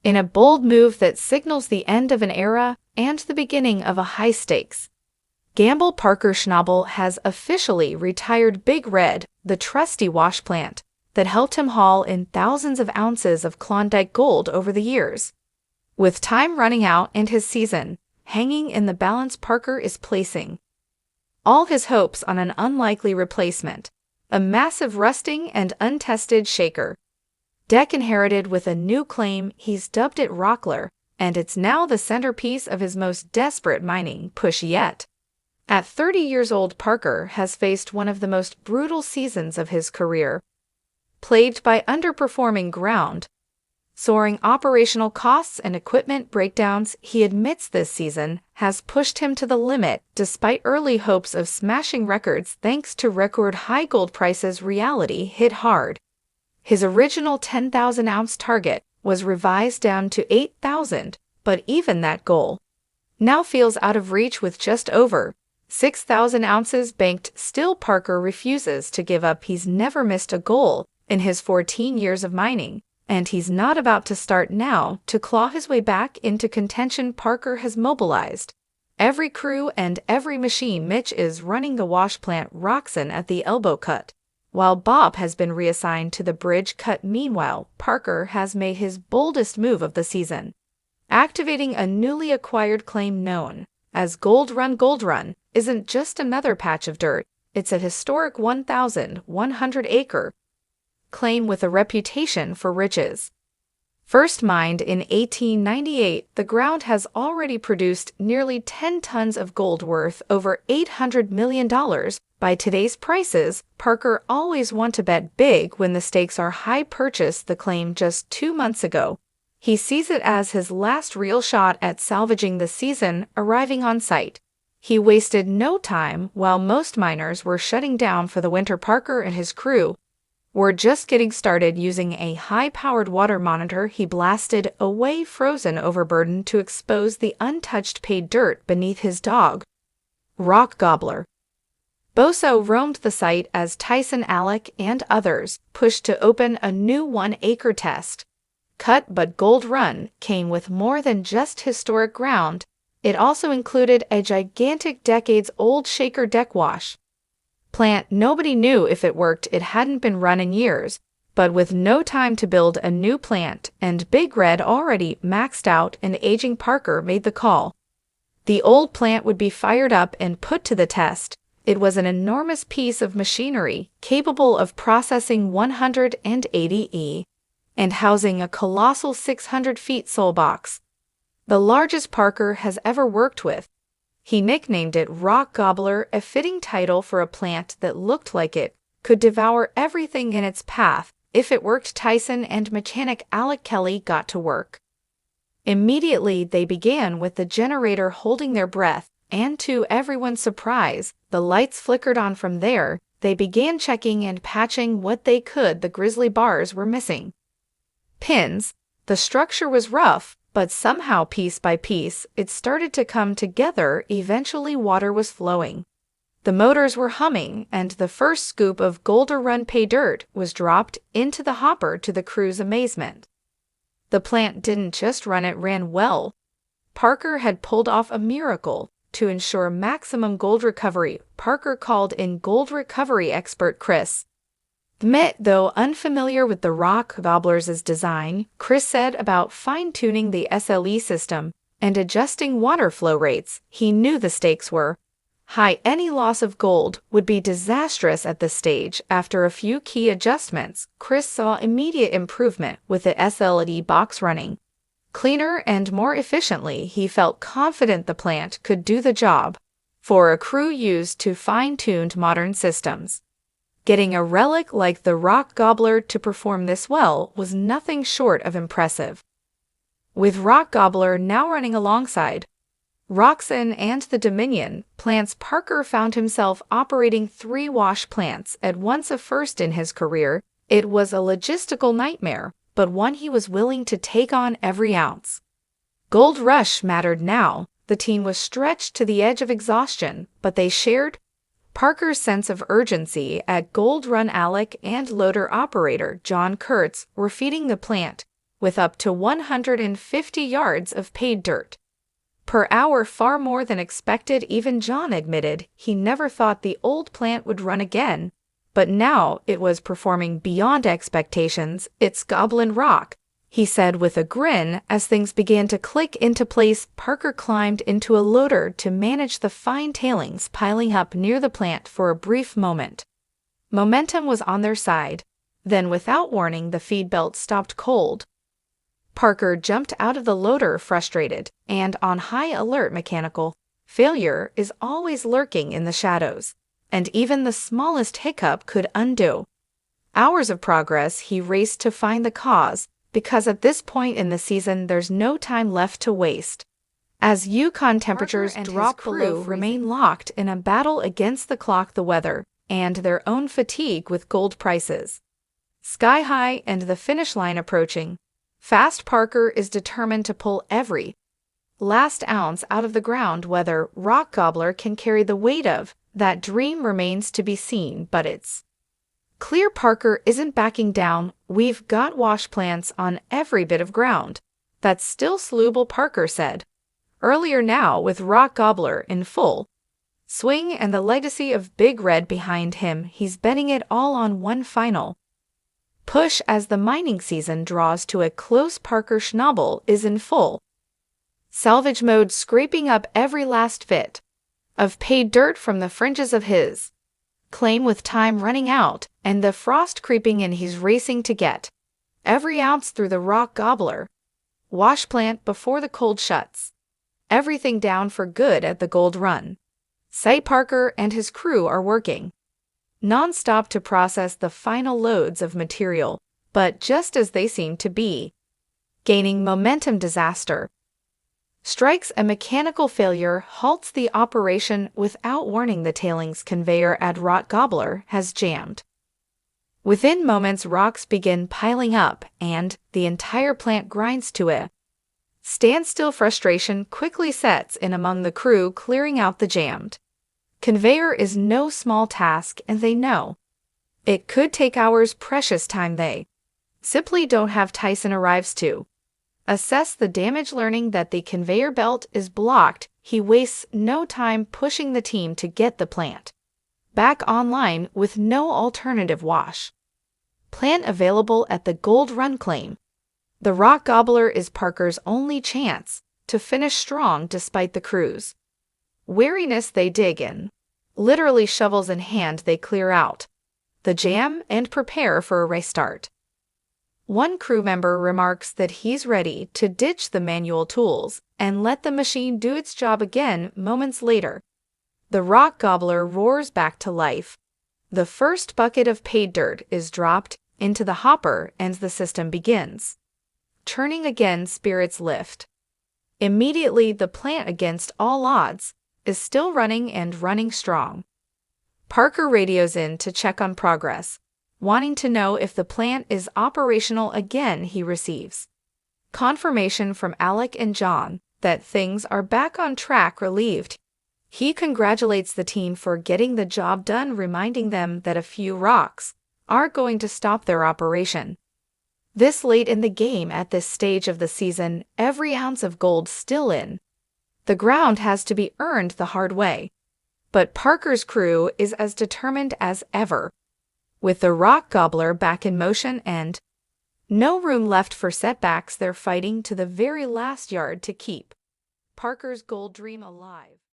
in a bold move that signals the end of an era and the beginning of a high-stakes gamble. Parker Schnabel has officially retired Big Red, the trusty wash plant that helped him haul in thousands of ounces of Klondike gold over the years. With time running out and his season hanging in the balance, Parker is placing all his hopes on an unlikely replacement, a massive rusting and untested shaker deck inherited with a new claim. He's dubbed it Rockler, and it's now the centerpiece of his most desperate mining push yet. At 30 years old, Parker has faced one of the most brutal seasons of his career. Plagued by underperforming ground, soaring operational costs and equipment breakdowns, he admits this season has pushed him to the limit. Despite early hopes of smashing records thanks to record-high gold prices, reality hit hard. His original 10,000-ounce target was revised down to 8,000, but even that goal now feels out of reach with just over 6,000 ounces banked. Still, Parker refuses to give up. He's never missed a goal in his 14 years of mining, and he's not about to start now to claw his way back into contention. Parker has mobilized every crew and every machine. Mitch is running the wash plant, Roxanne at the elbow cut, while Bob has been reassigned to the bridge cut. Meanwhile, Parker has made his boldest move of the season, activating a newly acquired claim known as Gold Run. Gold Run isn't just another patch of dirt, it's a historic 1,100-acre claim with a reputation for riches. First mined in 1898, the ground has already produced nearly 10 tons of gold worth over $800 million. By today's prices, Parker always wants to bet big when the stakes are high. Purchased the claim just 2 months ago. He sees it as his last real shot at salvaging the season. Arriving on site, he wasted no time. While most miners were shutting down for the winter, Parker and his crew were just getting started. Using a high-powered water monitor, he blasted away frozen overburden to expose the untouched paid dirt beneath his dog, Rock Gobbler. Boso roamed the site as Tyson, Alec, and others pushed to open a new 1-acre test cut. But Gold Run came with more than just historic ground. It also included a gigantic, decades-old shaker deck wash plant. Nobody knew if it worked. It hadn't been run in years, but with no time to build a new plant and Big Red already maxed out and aging, Parker made the call. The old plant would be fired up and put to the test. It was an enormous piece of machinery capable of processing 180 E and housing a colossal 600 feet soul box, the largest Parker has ever worked with. He nicknamed it Rock Gobbler, a fitting title for a plant that looked like it could devour everything in its path if it worked. Tyson and mechanic Alec Kelly got to work immediately. They began with the generator, holding their breath, and to everyone's surprise, the lights flickered on. From there, they began checking and patching what they could. The grizzly bars were missing pins. The structure was rough, but somehow, piece by piece, it started to come together. Eventually, water was flowing, the motors were humming, and the first scoop of Gold Run pay dirt was dropped into the hopper. To the crew's amazement, the plant didn't just run, it ran well. Parker had pulled off a miracle to ensure maximum gold recovery. Parker called in gold recovery expert Chris Mitt. Though unfamiliar with the Rock Gobbler's design, Chris said about fine-tuning the SLE system and adjusting water flow rates, he knew the stakes were high. Any loss of gold would be disastrous at this stage. After a few key adjustments, Chris saw immediate improvement with the SLE box running cleaner and more efficiently. He felt confident the plant could do the job for a crew used to fine-tuned modern systems. Getting a relic like the Rock Gobbler to perform this well was nothing short of impressive. With Rock Gobbler now running alongside Roxanne and the Dominion plants, Parker found himself operating 3 wash plants at once, a first in his career. It was a logistical nightmare, but one he was willing to take on every ounce. Gold Rush mattered now. The team was stretched to the edge of exhaustion, but they shared Parker's sense of urgency. At Gold Run, Alec and loader operator John Kurtz were feeding the plant with up to 150 yards of paid dirt per hour, far more than expected. Even John admitted he never thought the old plant would run again, but now it was performing beyond expectations. "It's Goblin Rock," he said with a grin as things began to click into place. Parker climbed into a loader to manage the fine tailings piling up near the plant. For a brief moment, momentum was on their side. Then, without warning, the feed belt stopped cold. Parker jumped out of the loader frustrated and on high alert. Mechanical failure is always lurking in the shadows, and even the smallest hiccup could undo hours of progress. He raced to find the cause, because at this point in the season there's no time left to waste. As Yukon temperatures drop below, remain locked in a battle against the clock, the weather, and their own fatigue with gold prices sky high and the finish line approaching fast, Parker is determined to pull every last ounce out of the ground. Whether Rock Gobbler can carry the weight of that dream remains to be seen, but it's clear Parker isn't backing down. "We've got wash plants on every bit of ground that's still soluble," Parker said earlier. Now, with Rock Gobbler in full swing and the legacy of Big Red behind him, he's betting it all on one final push as the mining season draws to a close. Parker Schnabel is in full salvage mode, scraping up every last bit of paid dirt from the fringes of his claim. With time running out and the frost creeping in, he's racing to get every ounce through the Rock Gobbler wash plant before the cold shuts everything down for good at the Gold Run site. Parker and his crew are working non-stop to process the final loads of material, but just as they seem to be gaining momentum, disaster strikes. A mechanical failure halts the operation without warning. The tailings conveyor at Rock Gobbler has jammed. Within moments, rocks begin piling up, and the entire plant grinds to a standstill. Frustration quickly sets in among the crew. Clearing out the jammed conveyor is no small task, and they know it could take hours, precious time they simply don't have. Tyson arrives to assess the damage, learning that the conveyor belt is blocked. He wastes no time pushing the team to get the plant back online with no alternative wash plant available at the Gold Run claim. The Rock Gobbler is Parker's only chance to finish strong despite the crew's weariness. They dig in. Literally shovels in hand, they clear out the jam and prepare for a restart. One crew member remarks that he's ready to ditch the manual tools and let the machine do its job again. Moments later, the Rock Gobbler roars back to life. The first bucket of paid dirt is dropped into the hopper and the system begins churning again. Spirits lift. Immediately, the plant, against all odds, is still running and running strong. Parker radios in to check on progress, wanting to know if the plant is operational again. He receives confirmation from Alec and John that things are back on track. Relieved, he congratulates the team for getting the job done, reminding them that a few rocks are going to stop their operation. This late in the game, at this stage of the season, every ounce of gold still in the ground has to be earned the hard way. But Parker's crew is as determined as ever. With the Rock Gobbler back in motion and no room left for setbacks, they're fighting to the very last yard to keep Parker's gold dream alive.